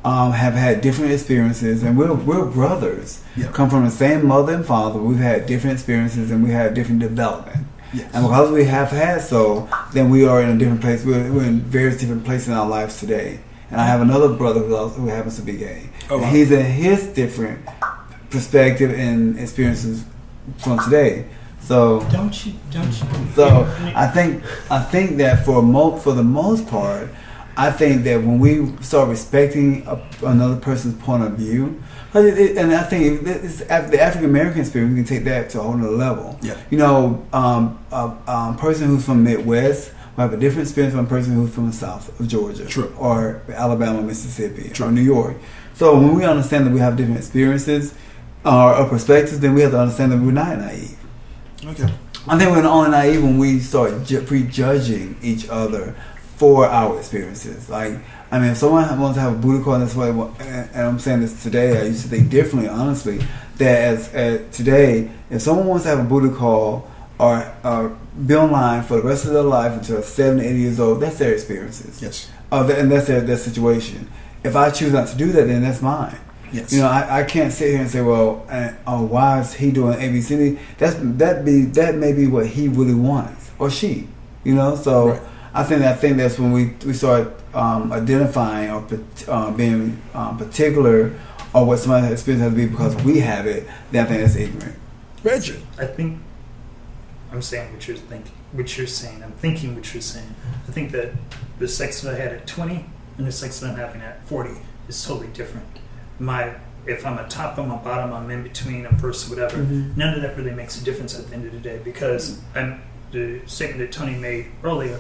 have had different experiences, and we're brothers. Yeah. Come from the same mother and father. We've had different experiences and we had different development. Yes. And because we have had then we are in a different place. We're in various different places in our lives today. And I have another brother who happens to be gay. Oh, wow. And he's in his different perspective and experiences from today. So don't you? So I think that for the most part, I think that when we start respecting another person's point of view, and I think it's the African American spirit, we can take that to a whole nother level. Yeah. You know, a person who's from Midwest will have a different experience from a person who's from the South of Georgia, True. or Alabama, Mississippi, True. or New York. So when we understand that we have different experiences or perspectives, then we have to understand that we're not naive. Okay. I think we're only naive when we start prejudging each other for our experiences. Like, I mean, if someone wants to have a booty call, and that's why, and I'm saying this today, I used to think differently, honestly, that as today, if someone wants to have a booty call or be online for the rest of their life until 70, 80 years old, that's their experiences. Yes. And that's their situation. If I choose not to do that, then that's mine. Yes. You know, I can't sit here and say, well, why is he doing ABCD? That may be what he really wants, or she. You know, so Right. I think that's when we start identifying or being particular on what somebody's experience has to be because we have it. Then I think that's ignorant. Reggie. I think I'm saying what you're thinking. What you're saying. I'm thinking what you're saying. I think that the sex that I had at 20 and the sex that I'm having at 40 is totally different. If I'm a top, I'm a bottom, I'm in between, I'm first, whatever. Mm-hmm. None of that really makes a difference at the end of the day because the statement that Tony made earlier,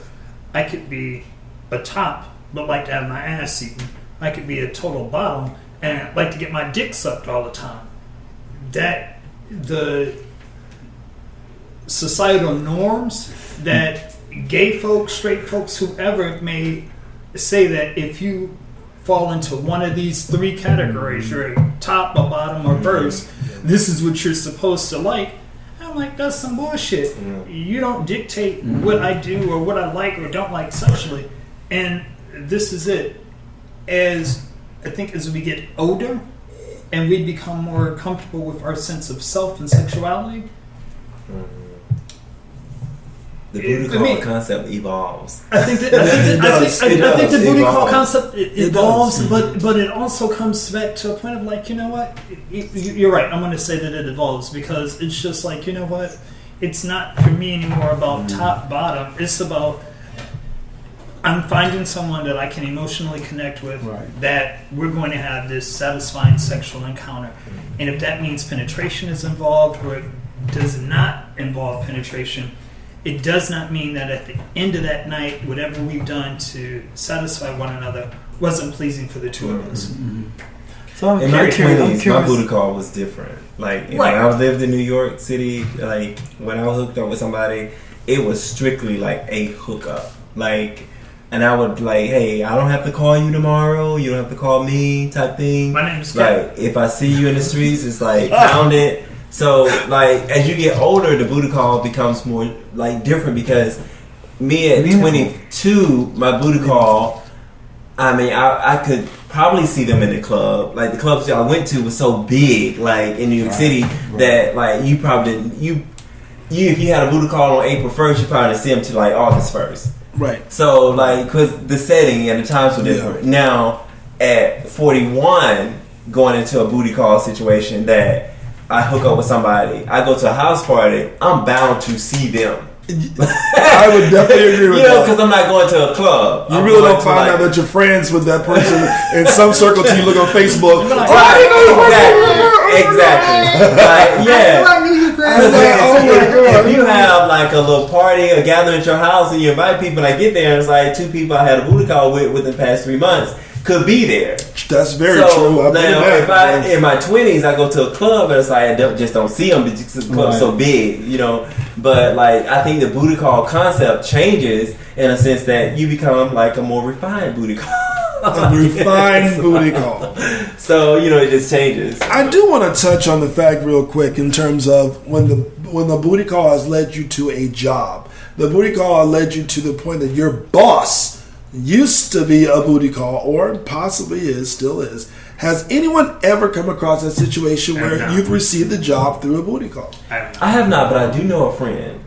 I could be a top but like to have my ass eaten. I could be a total bottom and like to get my dick sucked all the time. That the societal norms that gay folks, straight folks, whoever may say that if you fall into one of these three categories, you're a top, a bottom, or verse, this is what you're supposed to like. I'm like, that's some bullshit. You don't dictate what I do or what I like or don't like sexually. And this is it. As we get older and we become more comfortable with our sense of self and sexuality, the booty call concept evolves. I think the booty call concept evolves, but it also comes back to a point of like, you know what? You're right. I'm going to say that it evolves because it's just like, you know what? It's not for me anymore about top bottom. It's about I'm finding someone that I can emotionally connect with, right, that we're going to have this satisfying sexual encounter. And if that means penetration is involved or it does not involve penetration, it does not mean that at the end of that night, whatever we've done to satisfy one another wasn't pleasing for the two of us. Mm-hmm. So in my 20s, my booty call was different. Like, when I lived in New York City, like, when I was hooked up with somebody, it was strictly like a hookup. Like, and I would like, hey, I don't have to call you tomorrow. You don't have to call me type thing. My name's Kevin. Like, if I see you in the streets, it's like, pound it. So, like, as you get older, the booty call becomes more, like, different because me at 22, my booty call, I mean, I could probably see them in the club. Like, the clubs that I went to was so big, like, in New York City, that, like, you probably didn't, if you had a booty call on April 1st, you probably didn't see them till, like, August 1st. Right. So, like, because the setting and the times were different. Now, at 41, going into a booty call situation that I hook up with somebody, I go to a house party, I'm bound to see them. I would definitely agree with that. You know, because I'm not going to a club. You really don't find out that you're friends with that person in some circle till you look on Facebook. Exactly. Like, if you have like a little party, a gathering at your house, and you invite people, and I get there, and it's like 2 people I had a booty call with within the past 3 months could be there. That's very true. Now, if I in my 20s, I go to a club and it's like I just don't see them because the club's so big, you know. But like, I think the booty call concept changes in a sense that you become like a more refined booty call. A refined booty call. So, you know, it just changes. I do want to touch on the fact real quick in terms of when the booty call has led you to a job. The booty call led you to the point that your boss used to be a booty call, or possibly still is. Has anyone ever come across that situation where you've received a job through a booty call? I have not, but I do know a friend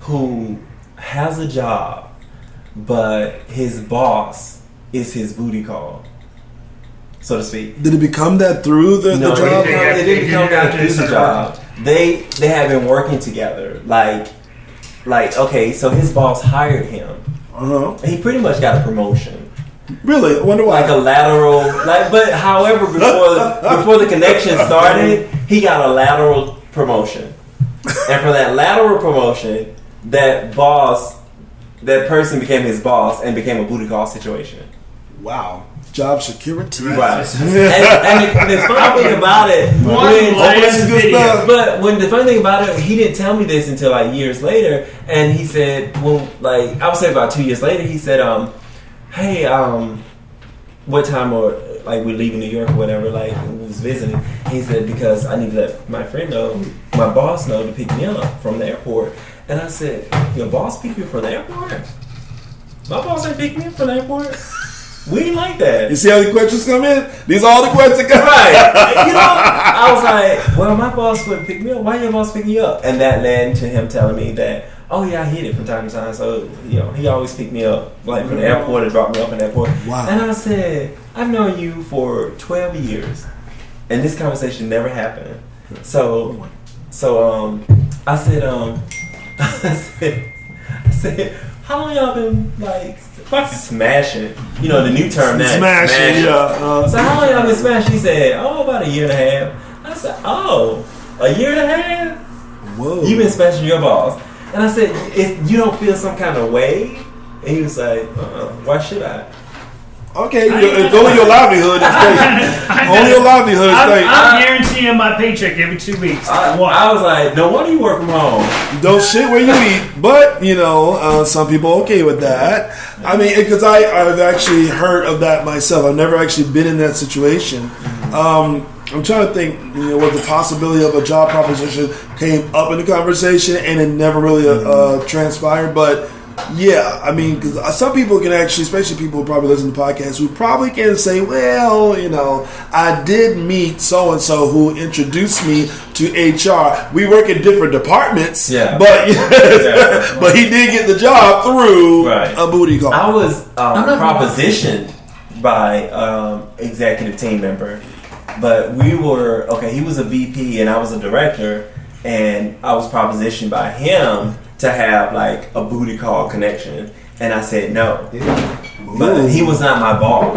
who has a job, but his boss is his booty call, so to speak. Did it become that through the job? It didn't become that through the job. They have been working together. Like okay, so his boss hired him. Uh-huh. He pretty much got a promotion. Really? I wonder why. Like a lateral, but however, before the connection started, he got a lateral promotion, and for that lateral promotion, that person became his boss and became a booty call situation. Wow. Job security. Right. and the funny thing about it, when the funny thing about it, he didn't tell me this until like years later, and he said, I would say about 2 years later, he said, hey, what time or like we're leaving New York or whatever, like we was visiting. He said, because I need to let my friend know, my boss know to pick me up from the airport. And I said, your boss pick you from the airport? My boss ain't pick me up from the airport. We ain't like that. You see how the questions come in? These are all the questions come in. Right. I was like, well, my boss wouldn't pick me up. Why your boss pick you up? And that led to him telling me that, oh yeah, I hit it from time to time. So, he always picked me up, like from the airport and dropped me off in the airport. Wow. And I said, I've known you for 12 years. And this conversation never happened. So I said, how long y'all been like smashing? The new term now. Smashing, yeah. So how long y'all been smashing? He said, about a year and a half. I said, a year and a half? Whoa. You've been smashing your balls. And I said, you don't feel some kind of way? And he was like, why should I? Okay, it's only your livelihood. Only your livelihood. I'm guaranteeing my paycheck every 2 weeks. I was like, no wonder you work from home. Don't shit where you eat. But, some people are okay with that. I mean, because I've actually heard of that myself. I've never actually been in that situation. I'm trying to think, what the possibility of a job proposition came up in the conversation and it never really transpired. But yeah, I mean, because some people can actually, especially people who probably listen to podcasts, who probably can say, well, I did meet so-and-so who introduced me to HR. We work in different departments, but but he did get the job through a booty call. I was propositioned by executive team member, but we were, he was a VP and I was a director, and I was propositioned by him to have like a booty call connection, and I said no. But he was not my boss.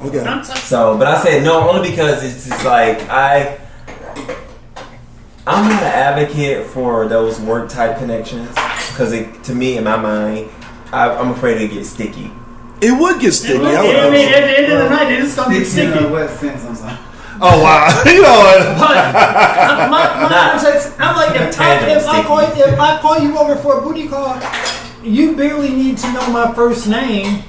Okay. But I said no only because it's just like I'm not an advocate for those work type connections, because to me, in my mind, I'm afraid it gets sticky. It would get sticky. At the end of the night, it's gonna get sticky. What sense? I'm sorry. Oh wow! I'm like, if I call you over for a booty call, you barely need to know my first name.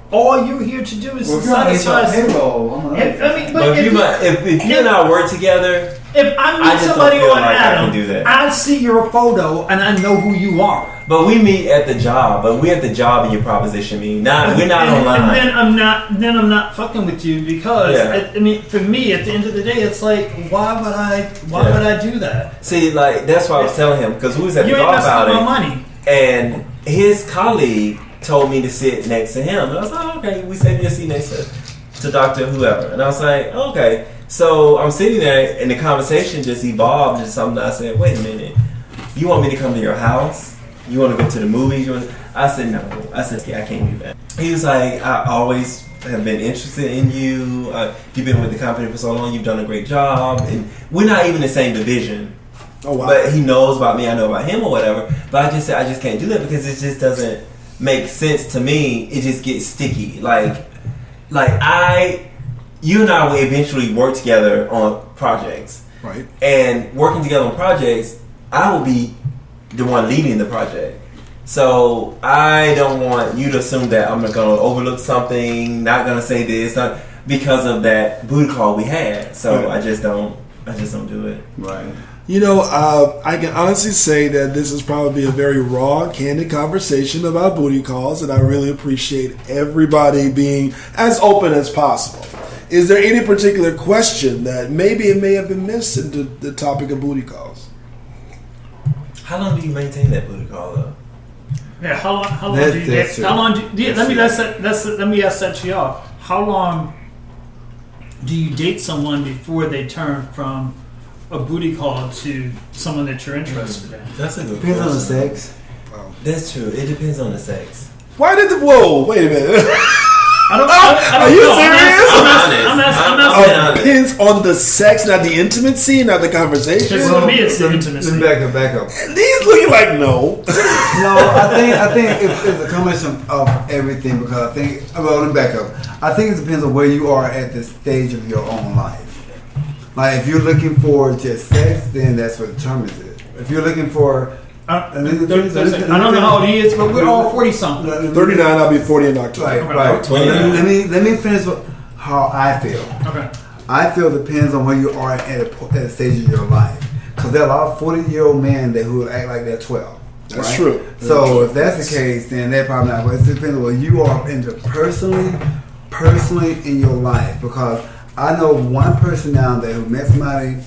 All you're here to do is to satisfy. If you and I work together, if I meet somebody on Adam, I see your photo and I know who you are. But we meet at the job. But we at the job and you proposition me. We're not online. And then I'm not fucking with you because for me, at the end of the day, it's like, why would I do that? See, like that's why I was telling him, because we was at the job about it. You ain't messing with my money. And his colleague told me to sit next to him. And I was like, okay, we said you'll sit next to Dr. Whoever. And I was like, okay. So I'm sitting there and the conversation just evolved into something. I said, wait a minute. You want me to come to your house? You want to go to the movies? I said, no. I said, yeah, I can't do that. He was like, I always have been interested in you. You've been with the company for so long. You've done a great job. And we're not even in the same division. Oh, wow. But he knows about me. I know about him or whatever. But I just said, I just can't do that because it just doesn't make sense to me. It just gets sticky. You and I will eventually work together on projects. Right. And working together on projects, I will be the one leading the project. So I don't want you to assume that I'm going to overlook something, not going to say this, not because of that booty call we had. So I just don't do it. Right. I can honestly say that this is probably a very raw, candid conversation about booty calls, and I really appreciate everybody being as open as possible. Is there any particular question that maybe it may have been missed in the topic of booty calls? How long do you maintain that booty call though? Yeah, how long do you date? How long let me ask that to y'all. How long do you date someone before they turn from a booty call to someone that you're interested in? That's a good Depends question. on the sex. Wow. That's true. It depends on the sex. Whoa, wait a minute. Are you serious? I'm asking. Depends on the sex, not the intimacy, not the conversation. Because for me, it's the intimacy. Back up. And he's looking like no. No, I think it's a combination of everything because let me back up. I think it depends on where you are at the stage of your own life. Like if you're looking for just sex, then that's what determines it. If you're looking for I don't know how old he is, but we're all 40 something. 39, I'll be 40 in October. Right. Let me finish with how I feel. Okay. I feel it depends on where you are at a stage of your life. Because there are a lot of 40-year-old men who act like they're 12. That's right? true. So if that's the case, then they're probably not. But it depends on where you are into personally in your life. Because I know one person down there who met somebody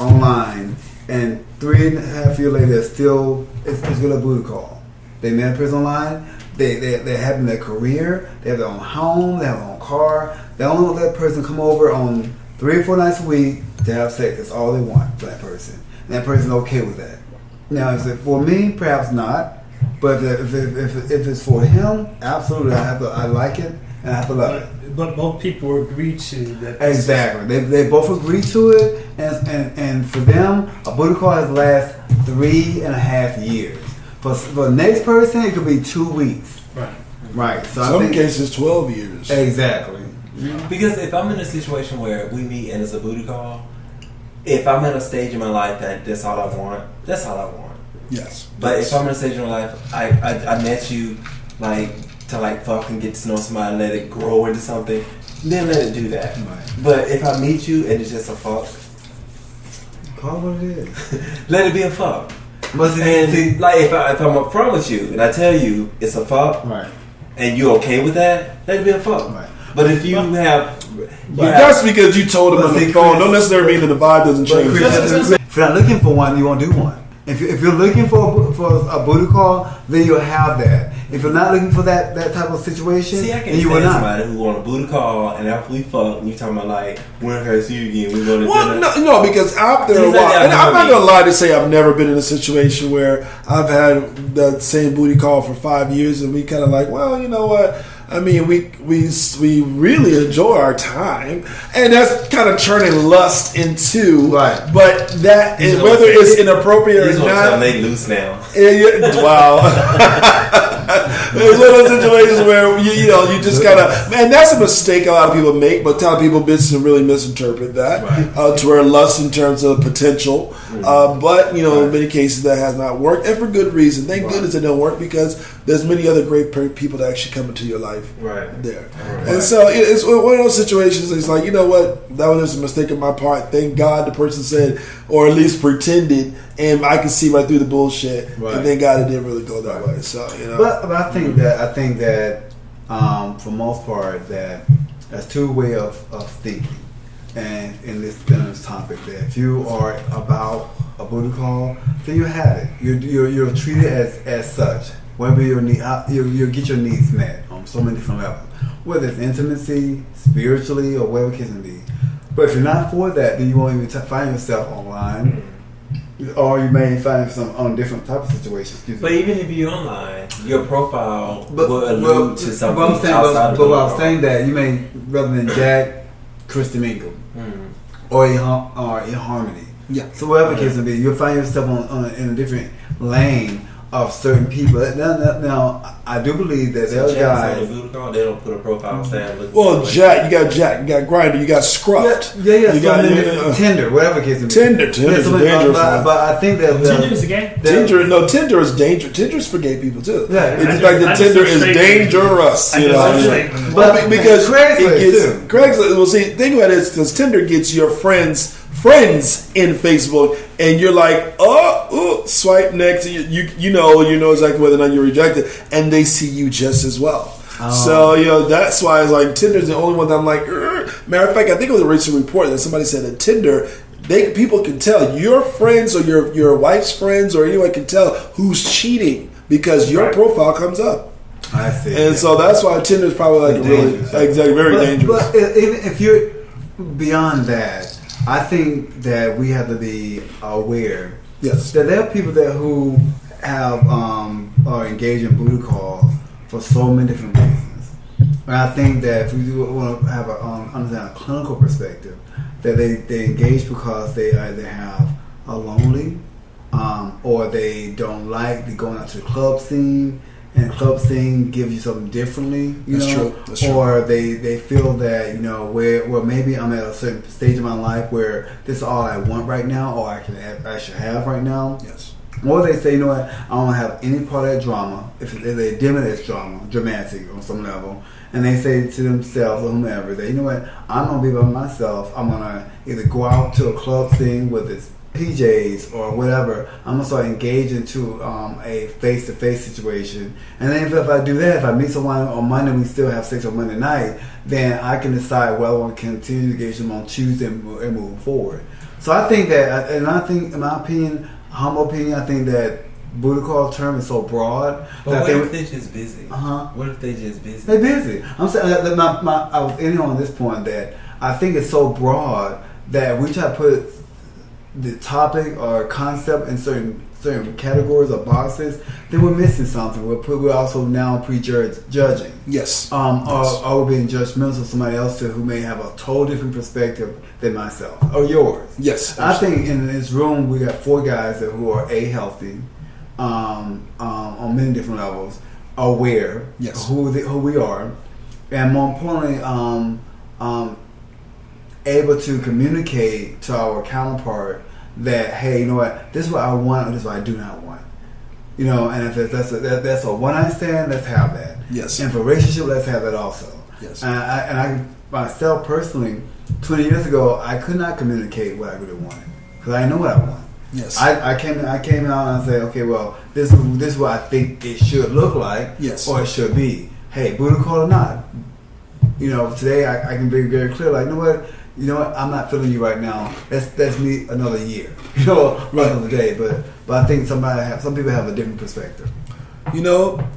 online, and 3.5 years later, it's with a booty call. They met a person online. They're having their career. They have their own home. They have their own car. They only want that person to come over on 3 or 4 nights a week to have sex. That's all they want for that person. And that person's okay with that. Now, is it for me? Perhaps not. But if it's for him, absolutely. I like it and I have to love it. But both people agree to that. Exactly. They both agree to it, and for them, a booty call has last 3.5 years. For the next person, it could be 2 weeks. Right. So Some cases, 12 years. Exactly. Because if I'm in a situation where we meet and it's a booty call, if I'm in a stage in my life that's all I want, that's all I want. Yes. But if I'm in a stage in my life, I met you to fuck and get to know somebody, let it grow into something, then let it do that. Right. But if I meet you and it's just a fuck, Call what it is. let it be a fuck. But And if I'm upfront with you and I tell you it's a fuck, right. and you're okay with that, let it be a fuck. Right. But if you have, That's because you told him on the phone. Don't necessarily mean that the vibe doesn't change. If you're not looking for one, you won't do one. If you're looking for a booty call, then you'll have that. If you're not looking for that type of situation, see, I then can you will stand not. somebody who on a booty call and after we fuck, and you talking about when can I see you again? We go to Well, dinner. no, because after a Things like while, that and I'm not annoy gonna lie to say I've never been in a situation where I've had that same booty call for 5 years, and we kind of like, well, you know what? I mean, we really enjoy our time, and that's kind of turning lust into Right. But that is, whether it's inappropriate or These ones not, they loose now. wow. There's one of those situations where you just gotta, and that's a mistake a lot of people make, but a lot of people really misinterpret that to where lust in terms of potential. But in many cases that has not worked, and for good reason. Thank goodness it don't work, because there's many other great people that actually come into your life there. And so it's one of those situations. It's like, you know what, that was just a mistake on my part. Thank God the person said, or at least pretended, and I can see right through the bullshit. And thank God it didn't really go that way. So But I think that for most part that that's two way of thinking. And in this topic, that if you are about a booty call, then you have it. You're treated as such. Whether you get your needs met on so many different levels, whether it's intimacy, spiritually, or whatever it can be. But if you're not for that, then you won't even find yourself online, or you may find yourself on different type of situations. But even if you're online, your profile will allude to something outside of But I'm saying that you may, rather than Jack, Christy Mingle, or in Harmony. Yeah. So whatever the case may be, you'll find yourself in a different lane of certain people. Now I do believe that the other guys. They don't put a profile saying. Well, Jack, you got Grindr, you got Scruffed. Yeah. You got Tinder, whatever the case may be. Tinder's a dangerous one. But I think that Tinder is a gay? Tinder is dangerous. Tinder's for gay people too. Yeah. It's the fact that Tinder is dangerous. But because Craigslist. Well, see, think about it, because Tinder gets your friends in Facebook, and you're like, swipe next. You know exactly whether or not you're rejected, and they see you just as well. So that's why it's like Tinder's the only one that I'm like. Matter of fact, I think it was a recent report that somebody said that Tinder, people can tell your friends or your wife's friends or anyone can tell who's cheating because your profile comes up. I see. And so that's why Tinder's probably like very dangerous. But even if you're beyond that, I think that we have to be aware that there are people who have are engaged in booty calls for so many different reasons. And I think that if we do want to have understand a clinical perspective, that they engage because they either have a lonely, or they don't like going out to the club scene, and club scene gives you something differently. That's true. Or they feel that where maybe I'm at a certain stage of my life where this is all I want right now, or I should have right now. Yes. Or they say, you know what, I don't want to have any part of that drama. If they deem it as dramatic on some level, and they say to themselves or whomever, that, you know what, I'm going to be by myself. I'm going to either go out to a club scene with its PJs or whatever. I'm going to start engaging to a face-to-face situation. And then if I do that, if I meet someone on Monday, we still have sex on Monday night, then I can decide whether I want to continue to engage them on Tuesday and move forward. So I think that, and I think, in my opinion, humble opinion, I think that booty call term is so broad. But what if they're just busy? What if they're just busy? They're busy. I'm saying that I was ending on this point that I think it's so broad that we try to put the topic or concept in certain categories or boxes, then we're missing something. We're also now prejudging. Yes. Or we're being judgmental of somebody else who may have a total different perspective than myself or yours. Yes. I think in this room we got 4 guys who are healthy, on many different levels, aware who we are, and more importantly, able to communicate to our counterpart that, hey, you know what, this is what I want, or this is what I do not want. And if that's a one night stand, let's have that. Yes. And for a relationship, let's have that also. Yes. And I myself personally, 20 years ago, I could not communicate what I really wanted because I didn't know what I wanted. Yes. I came out and I said, okay, well, this is what I think it should look like, or it should be. Hey, booty call or not, today I can be very clear. Like, you know what, I'm not feeling you right now. Let's meet another year, another day. But I think some people have a different perspective.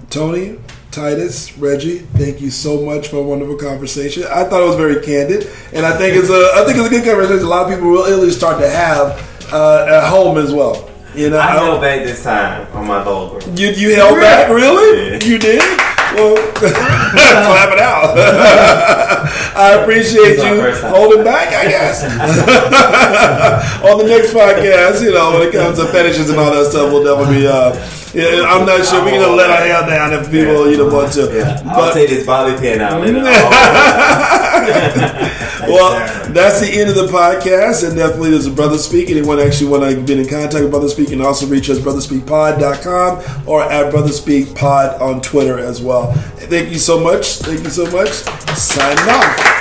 Tony, Titus, Reggie, thank you so much for a wonderful conversation. I thought it was very candid, and I think it's a good conversation. A lot of people will really start to have at home as well. I held back this time on my vulgar. You held back, really? Yeah. You did? Well, clap it out. I appreciate you holding back, I guess. On the next podcast, when it comes to fetishes and all that stuff, we'll definitely be. I'm not sure we're gonna let our hair down if people want to. Yeah. I'll take this bobby pin out. Well, that's the end of the podcast, and definitely there's a Brothaspeak. Anyone actually want to get in contact with Brothaspeak, can also reach us brotherspeakpod.com or at brotherspeakpod on Twitter as well. Thank you so much. Signing off.